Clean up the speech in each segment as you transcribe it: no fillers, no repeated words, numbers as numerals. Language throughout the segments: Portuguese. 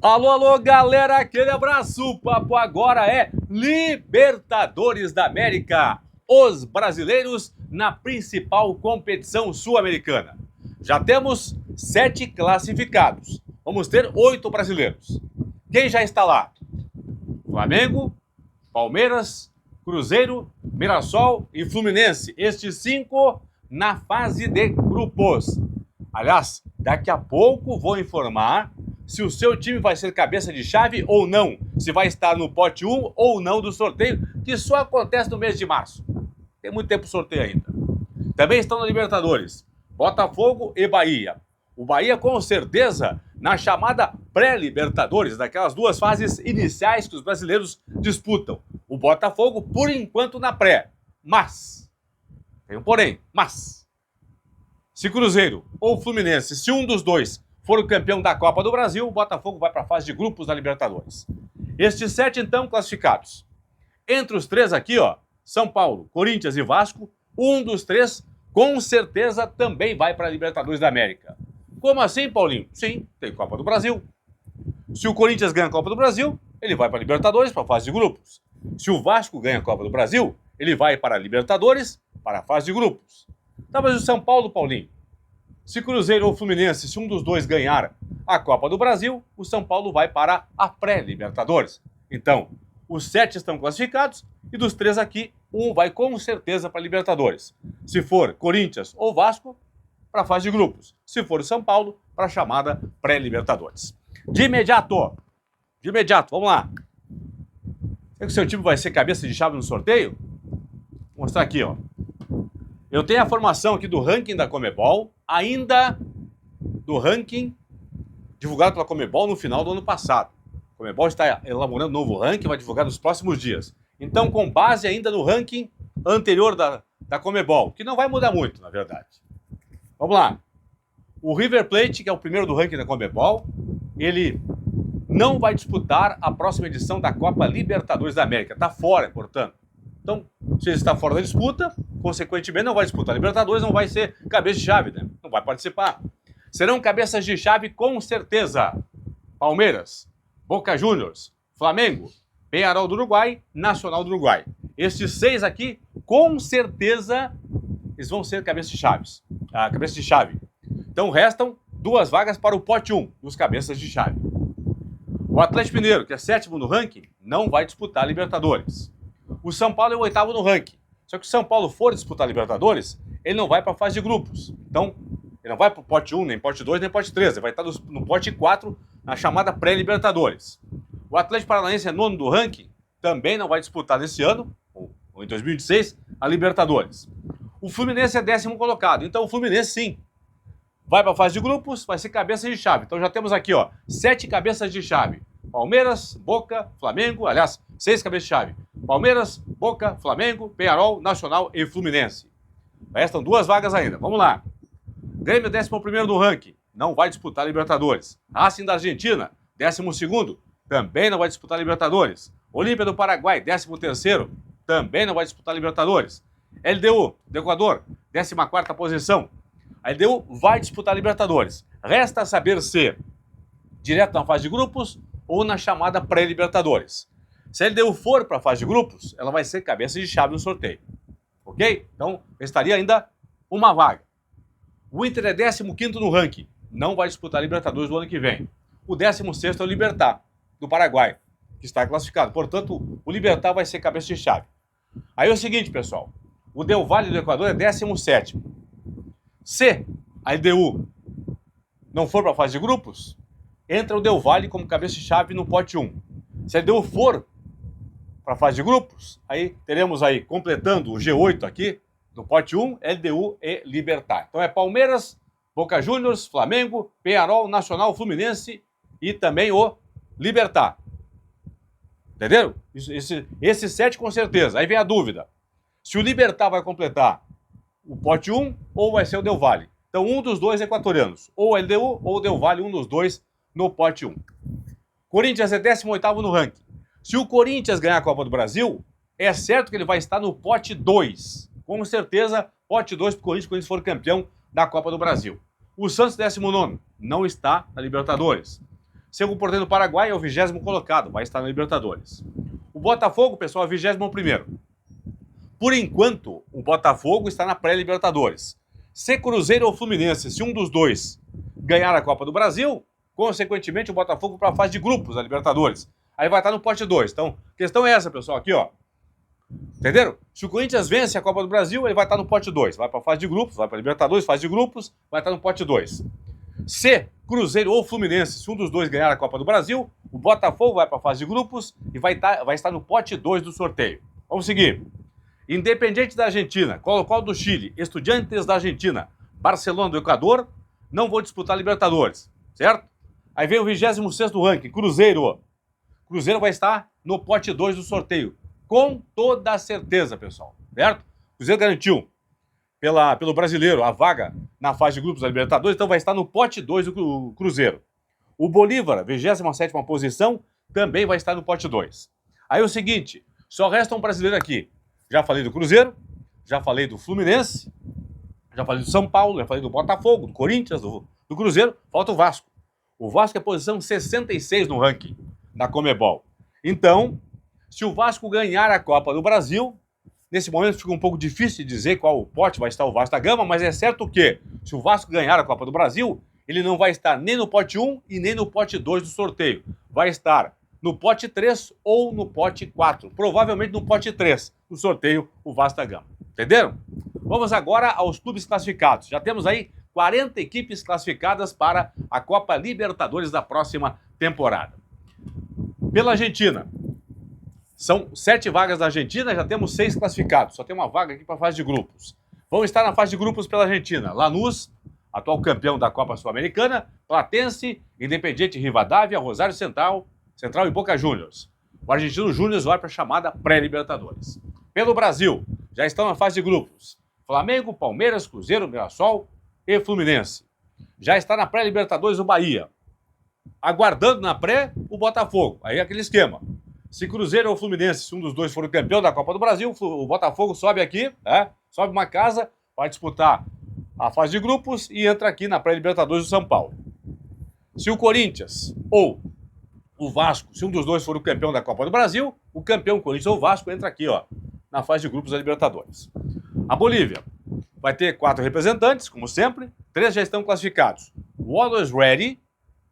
Alô, alô, galera, aquele abraço. O papo agora é Libertadores da América. Os brasileiros na principal competição sul-americana. Já temos 7 classificados. Vamos ter 8 brasileiros. Quem já está lá? Flamengo, Palmeiras, Cruzeiro, Mirassol e Fluminense. Estes 5 na fase de grupos. Aliás, daqui a pouco vou informar se o seu time vai ser cabeça de chave ou não, se vai estar no pote 1 ou não do sorteio, que só acontece no mês de março. Tem muito tempo o sorteio ainda. Também estão na Libertadores, Botafogo e Bahia. O Bahia, com certeza, na chamada pré-Libertadores, daquelas duas fases iniciais que os brasileiros disputam. O Botafogo, por enquanto, na pré. Mas, tem um porém, se Cruzeiro ou Fluminense, se um dos dois for o campeão da Copa do Brasil, o Botafogo vai para a fase de grupos da Libertadores. Estes 7, então, classificados. Entre os 3 aqui, ó, São Paulo, Corinthians e Vasco, um dos 3, com certeza, também vai para a Libertadores da América. Como assim, Paulinho? Sim, tem Copa do Brasil. Se o Corinthians ganha a Copa do Brasil, ele vai para a Libertadores, para a fase de grupos. Se o Vasco ganha a Copa do Brasil, ele vai para a Libertadores, para a fase de grupos. Tá, mas o São Paulo, Paulinho? Se Cruzeiro ou Fluminense, se um dos dois ganhar a Copa do Brasil, o São Paulo vai para a pré-Libertadores. Então, os 7 estão classificados e dos 3 aqui, um vai com certeza para a Libertadores. Se for Corinthians ou Vasco, para a fase de grupos. Se for o São Paulo, para a chamada pré-Libertadores. De imediato, vamos lá. Será que o seu time vai ser cabeça de chave no sorteio? Vou mostrar aqui, ó. Eu tenho a formação aqui do ranking da Conmebol, ainda do ranking divulgado pela Conmebol no final do ano passado. A Conmebol está elaborando um novo ranking, vai divulgar nos próximos dias. Então, com base ainda no ranking anterior da Conmebol, que não vai mudar muito, na verdade. Vamos lá. O River Plate, que é o primeiro do ranking da Conmebol, ele não vai disputar a próxima edição da Copa Libertadores da América. Está fora, portanto. Então, se ele está fora da disputa, consequentemente não vai disputar a Libertadores, não vai ser cabeça de chave, né? Não vai participar. Serão cabeças de chave com certeza. Palmeiras, Boca Juniors, Flamengo, Peñarol do Uruguai, Nacional do Uruguai. Estes 6 aqui, com certeza, eles vão ser cabeças de chaves. Cabeça de chave. Então restam 2 vagas para o pote 1 dos cabeças de chave. O Atlético Mineiro, que é 7º no ranking, não vai disputar a Libertadores. O São Paulo é o 8º no ranking. Só que se o São Paulo for disputar a Libertadores, ele não vai para a fase de grupos. Então, ele não vai para o pote 1, nem pote 2, nem pote 3. Ele vai estar no pote 4, na chamada pré-Libertadores. O Atlético Paranaense é 9º do ranking, também não vai disputar nesse ano, ou em 2026, a Libertadores. O Fluminense é 10º colocado. Então, o Fluminense, sim, vai para a fase de grupos, vai ser cabeça de chave. Então, já temos aqui, ó, 7 cabeças de chave. Palmeiras, Boca, Flamengo, aliás, 6 cabeças de chave. Palmeiras, Boca, Flamengo, Peñarol, Nacional e Fluminense. Restam 2 vagas ainda. Vamos lá. Grêmio, 11º do ranking, não vai disputar a Libertadores. Racing da Argentina, 12º, também não vai disputar a Libertadores. Olímpia do Paraguai, 13º, também não vai disputar a Libertadores. LDU, do Equador, 14ª posição. A LDU vai disputar a Libertadores. Resta saber se direto na fase de grupos ou na chamada pré-Libertadores. Se a LDU for para a fase de grupos, ela vai ser cabeça de chave no sorteio. Ok? Então, restaria ainda uma vaga. O Inter é 15º no ranking. Não vai disputar a Libertadores do ano que vem. O 16º é o Libertad, do Paraguai, que está classificado. Portanto, o Libertad vai ser cabeça de chave. Aí é o seguinte, pessoal. O Del Valle do Equador é 17º. Se a LDU não for para a fase de grupos, entra o Del Valle como cabeça de chave no pote 1. Se a LDU for para a fase de grupos, aí teremos aí, completando o G8 aqui, no pote 1, LDU e Libertad. Então é Palmeiras, Boca Juniors, Flamengo, Peñarol, Nacional, Fluminense e também o Libertad. Entenderam? Esses 7 com certeza. Aí vem a dúvida. Se o Libertad vai completar o pote 1 ou vai ser o Del Valle. Então um dos 2 equatorianos. Ou a LDU ou o Del Valle, um dos 2 no pote 1. Corinthians é 18º no ranking. Se o Corinthians ganhar a Copa do Brasil, é certo que ele vai estar no pote 2. Com certeza, pote 2 para o Corinthians quando ele for campeão da Copa do Brasil. O Santos, 19º, não está na Libertadores. Cerro Porteño do Paraguai é o 20º colocado, vai estar na Libertadores. O Botafogo, pessoal, é o 21º. Por enquanto, o Botafogo está na pré-Libertadores. Se Cruzeiro ou Fluminense, se um dos dois ganhar a Copa do Brasil, consequentemente o Botafogo para a fase de grupos da Libertadores. Aí vai estar no pote 2. Então, a questão é essa, pessoal, aqui, ó. Entenderam? Se o Corinthians vence a Copa do Brasil, ele vai estar no pote 2. Vai para a fase de grupos, vai para a Libertadores, fase de grupos, vai estar no pote 2. Se Cruzeiro ou Fluminense, se um dos dois ganhar a Copa do Brasil, o Botafogo vai para a fase de grupos e vai estar no pote 2 do sorteio. Vamos seguir. Independiente da Argentina, Colo-Colo do Chile, Estudiantes da Argentina, Barcelona do Equador, não vão disputar Libertadores, certo? Aí vem o 26º ranking, Cruzeiro. Cruzeiro vai estar no pote 2 do sorteio, com toda a certeza, pessoal, certo? Cruzeiro garantiu pelo brasileiro a vaga na fase de grupos da Libertadores, então vai estar no pote 2 do Cruzeiro. O Bolívar, 27ª posição, também vai estar no pote 2. Aí é o seguinte, só resta um brasileiro aqui. Já falei do Cruzeiro, já falei do Fluminense, já falei do São Paulo, já falei do Botafogo, do Corinthians, do Cruzeiro, falta o Vasco. O Vasco é posição 66 no ranking da Conmebol. Então, se o Vasco ganhar a Copa do Brasil, nesse momento fica um pouco difícil de dizer qual pote vai estar o Vasco da Gama, mas é certo que, se o Vasco ganhar a Copa do Brasil, ele não vai estar nem no pote 1 e nem no pote 2 do sorteio. Vai estar no pote 3 ou no pote 4. Provavelmente no pote 3 do sorteio, o Vasco da Gama. Entenderam? Vamos agora aos clubes classificados. Já temos aí 40 equipes classificadas para a Copa Libertadores da próxima temporada. Pela Argentina, são 7 vagas da Argentina, já temos 6 classificados. Só tem uma vaga aqui para a fase de grupos. Vão estar na fase de grupos pela Argentina: Lanús, atual campeão da Copa Sul-Americana, Platense, Independiente Rivadavia, Rosário Central e Boca Juniors. O Argentino Júnior vai para a chamada pré-Libertadores. Pelo Brasil, já estão na fase de grupos: Flamengo, Palmeiras, Cruzeiro, Mirassol e Fluminense. Já está na pré-Libertadores o Bahia. Aguardando na pré, o Botafogo. Aí é aquele esquema. Se Cruzeiro ou Fluminense, se um dos dois for o campeão da Copa do Brasil, o Botafogo sobe aqui, sobe uma casa, vai disputar a fase de grupos e entra aqui na pré-Libertadores do São Paulo. Se o Corinthians ou o Vasco, se um dos dois for o campeão da Copa do Brasil, o campeão Corinthians ou Vasco entra aqui, ó, na fase de grupos da Libertadores. A Bolívia vai ter 4 representantes, como sempre, 3 já estão classificados. O Always Ready,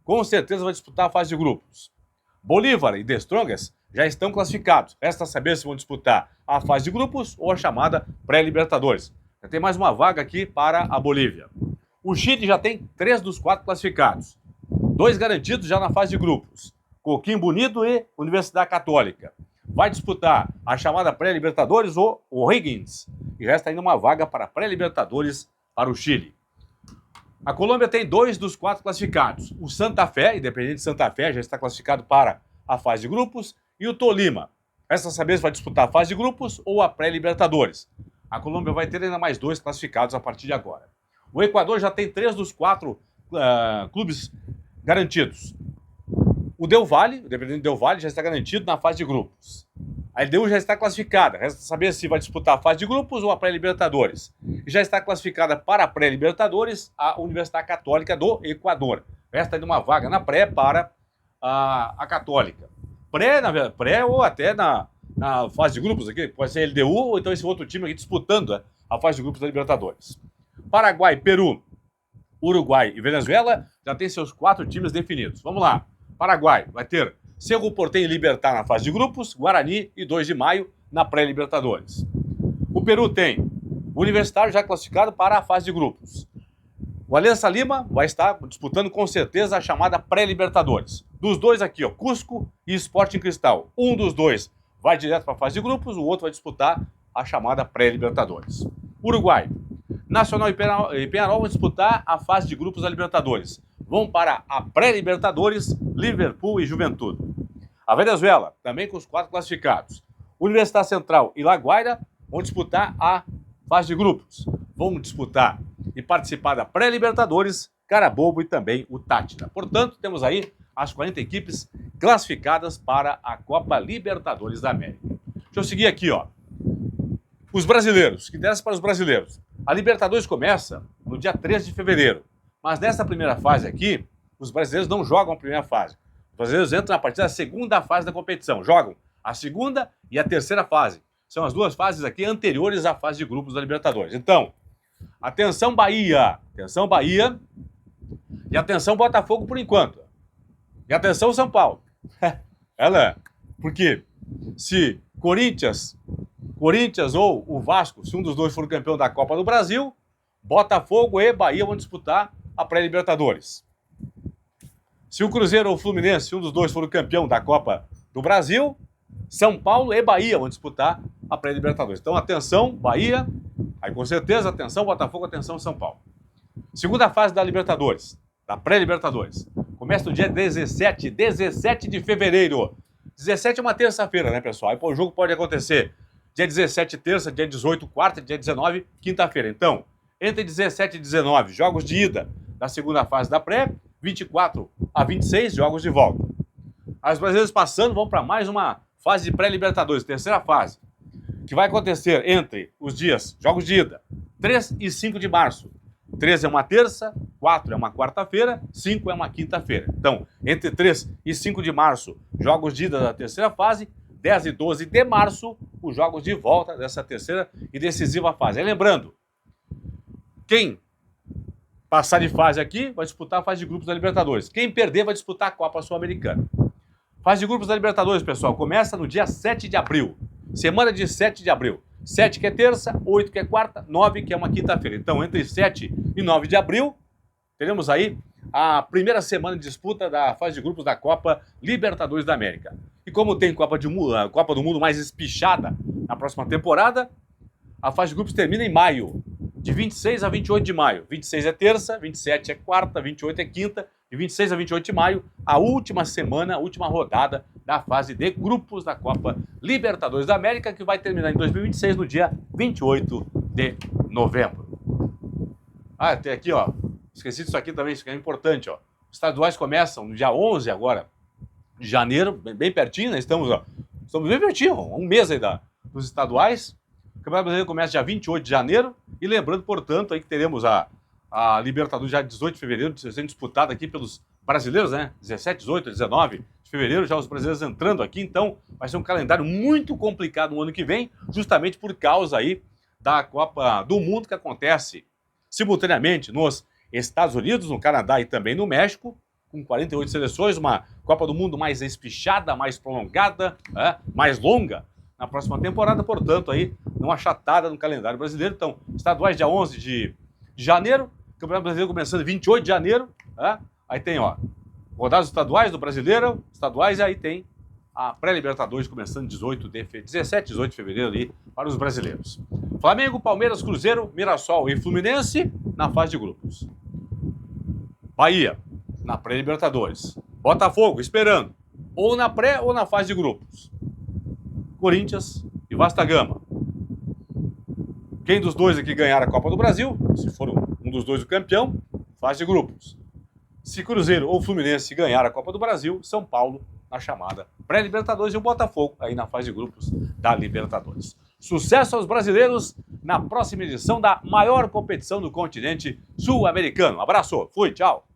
com certeza, vai disputar a fase de grupos. Bolívar e The Strongest já estão classificados. Resta saber se vão disputar a fase de grupos ou a chamada pré-Libertadores. Já tem mais uma vaga aqui para a Bolívia. O Chile já tem 3 dos 4 classificados. 2 garantidos já na fase de grupos: Coquimbo Unido e Universidade Católica. Vai disputar a chamada pré-Libertadores ou o Higgins. E resta ainda uma vaga para pré-Libertadores para o Chile. A Colômbia tem 2 dos 4 classificados. O Santa Fé, Independiente Santa Fé, já está classificado para a fase de grupos. E o Tolima. Resta saber se vai disputar a fase de grupos ou a pré-Libertadores. A Colômbia vai ter ainda mais 2 classificados a partir de agora. O Equador já tem 3 dos 4 clubes garantidos. O Del Valle, o Independente Del Valle, já está garantido na fase de grupos. A LDU já está classificada. Resta saber se vai disputar a fase de grupos ou a pré-Libertadores. E já está classificada para a pré-Libertadores a Universidade Católica do Equador. Resta ainda uma vaga na pré para a Católica. Pré ou até na fase de grupos aqui, pode ser LDU ou então esse outro time aqui disputando a fase de grupos da Libertadores. Paraguai, Peru, Uruguai e Venezuela já tem seus 4 times definidos. Vamos lá. Paraguai vai ter Cerro Porteño e Libertad na fase de grupos, Guarani e 2 de Maio na pré-Libertadores. O Peru tem o Universitário já classificado para a fase de grupos. O Alianza Lima vai estar disputando com certeza a chamada pré-Libertadores. Dos 2 aqui, ó, Cusco e Sporting Cristal. Um dos 2 vai direto para a fase de grupos, o outro vai disputar a chamada pré-Libertadores. Uruguai, Nacional e Peñarol vão disputar a fase de grupos da Libertadores. Vão para a pré-Libertadores, Liverpool e Juventude. A Venezuela, também com os 4 classificados. Universidade Central e La Guaira vão disputar a fase de grupos. Vão disputar e participar da pré-Libertadores, Carabobo e também o Tátira. Portanto, temos aí as 40 equipes classificadas para a Copa Libertadores da América. Deixa eu seguir aqui, ó. Os brasileiros, que interessa para os brasileiros. A Libertadores começa no dia 13 de fevereiro. Mas nessa primeira fase aqui, os brasileiros não jogam a primeira fase. Os brasileiros entram a partir da segunda fase da competição. Jogam a segunda e a terceira fase. São as duas fases aqui anteriores à fase de grupos da Libertadores. Então, atenção Bahia. Atenção Bahia. E atenção Botafogo por enquanto. E atenção São Paulo. Ela, porque se Corinthians ou o Vasco, se um dos dois for o campeão da Copa do Brasil, Botafogo e Bahia vão disputar a pré-Libertadores. Se o Cruzeiro ou o Fluminense, se um dos dois for o campeão da Copa do Brasil, São Paulo e Bahia vão disputar a pré-Libertadores. Então, atenção, Bahia, aí com certeza, atenção, Botafogo, atenção, São Paulo. Segunda fase da Libertadores, da pré-Libertadores. Começa no dia 17 de fevereiro. 17 é uma terça-feira, né, pessoal? Aí o jogo pode acontecer dia 17, terça, dia 18, quarta, dia 19, quinta-feira. Então, entre 17 e 19, jogos de ida da segunda fase da pré, 24 a 26, jogos de volta. As brasileiras passando vão para mais uma fase de pré-Libertadores, terceira fase, que vai acontecer entre os dias, jogos de ida, 3 e 5 de março. 3 é uma terça, 4 é uma quarta-feira, 5 é uma quinta-feira. Então, entre 3 e 5 de março, jogos de ida da terceira fase, 10 e 12 de março, os jogos de volta dessa terceira e decisiva fase. Aí lembrando, quem passar de fase aqui vai disputar a fase de grupos da Libertadores. Quem perder vai disputar a Copa Sul-Americana. Fase de grupos da Libertadores, pessoal, começa no dia 7 de abril. Semana de 7 de abril. 7 que é terça, 8 que é quarta, 9 que é uma quinta-feira. Então, entre 7 e 9 de abril, teremos aí a primeira semana de disputa da fase de grupos da Copa Libertadores da América. E como tem Copa do Mundo mais espichada na próxima temporada, a fase de grupos termina em maio, de 26 a 28 de maio. 26 é terça, 27 é quarta, 28 é quinta, de 26 a 28 de maio, a última semana, a última rodada da fase de grupos da Copa Libertadores da América, que vai terminar em 2026, no dia 28 de novembro. Ah, tem aqui, ó, esqueci disso aqui também, isso aqui é importante, ó. Os estaduais começam no dia 11 agora, de janeiro, bem pertinho, né? Estamos bem pertinho, um mês aí dos estaduais. O Campeonato Brasileiro começa dia 28 de janeiro, e lembrando, portanto, aí que teremos a Libertadores já 18 de fevereiro, sendo disputada aqui pelos brasileiros, né? 17, 18, 19 de fevereiro, já os brasileiros entrando aqui, então vai ser um calendário muito complicado no ano que vem, justamente por causa aí da Copa do Mundo que acontece simultaneamente nos Estados Unidos, no Canadá e também no México, com 48 seleções, uma Copa do Mundo mais espichada, mais prolongada, mais longa na próxima temporada, portanto, aí uma achatada no calendário brasileiro. Então, estaduais dia 11 de janeiro, Campeonato Brasileiro começando 28 de janeiro, aí tem, ó, rodadas estaduais do Brasileiro, estaduais, e aí tem a pré-Libertadores começando 17, 18 de fevereiro ali para os brasileiros. Flamengo, Palmeiras, Cruzeiro, Mirassol e Fluminense na fase de grupos. Bahia, na pré-Libertadores. Botafogo, esperando, ou na pré ou na fase de grupos. Corinthians e Vasco da Gama. Quem dos dois aqui ganhar a Copa do Brasil, se for um dos dois o campeão, fase de grupos. Se Cruzeiro ou Fluminense ganhar a Copa do Brasil, São Paulo na chamada pré-Libertadores e o Botafogo aí na fase de grupos da Libertadores. Sucesso aos brasileiros na próxima edição da maior competição do continente sul-americano. Abraço, fui, tchau!